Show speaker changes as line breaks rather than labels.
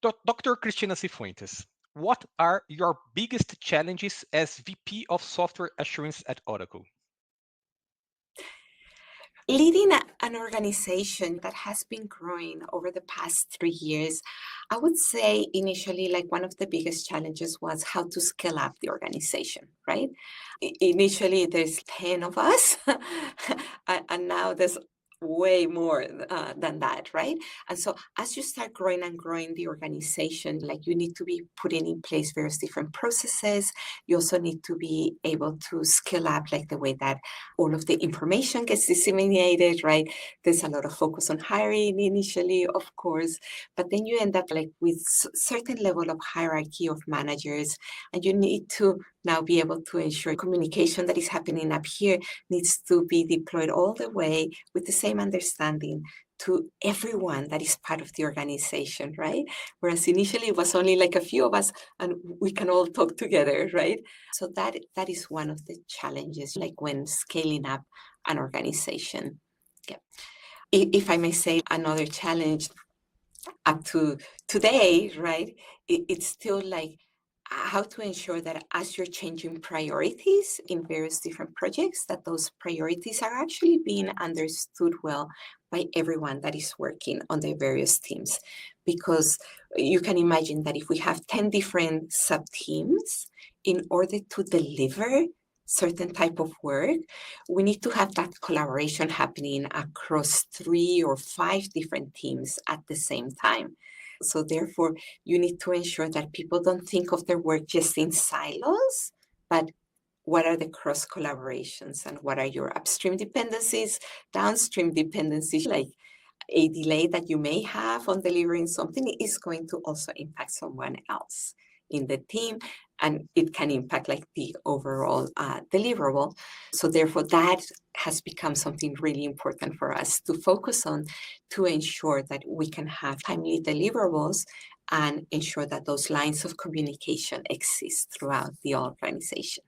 Dr. Cristina Cifuentes, what are your biggest challenges as VP of Software Assurance at Oracle?
Leading an organization that has been growing over the past 3 years, I would say initially, like one of the biggest challenges was how to scale up the organization, right? Initially, there's 10 of us, and now there's way more than that, right? And so as you start growing and growing the organization, like you need to be putting in place various different processes. You also need to be able to scale up like the way that all of the information gets disseminated, right? There's a lot of focus on hiring initially, of course, but then you end up like with certain level of hierarchy of managers, and you need to now be able to ensure communication that is happening up here needs to be deployed all the way with the same understanding to everyone that is part of the organization, right? Whereas initially it was only like a few of us and we can all talk together, right? So that is one of the challenges, like when scaling up an organization. Yeah. If I may say, another challenge up to today, right? It's still like how to ensure that as you're changing priorities in various different projects, that those priorities are actually being understood well by everyone that is working on the various teams. Because you can imagine that if we have 10 different sub teams, in order to deliver certain type of work, we need to have that collaboration happening across 3 or 5 different teams at the same time. So therefore, you need to ensure that people don't think of their work just in silos, but what are the cross collaborations and what are your upstream dependencies, downstream dependencies, like a delay that you may have on delivering something is going to also impact someone else in the team, and it can impact like the overall deliverable. So therefore that has become something really important for us to focus on, to ensure that we can have timely deliverables and ensure that those lines of communication exist throughout the organization.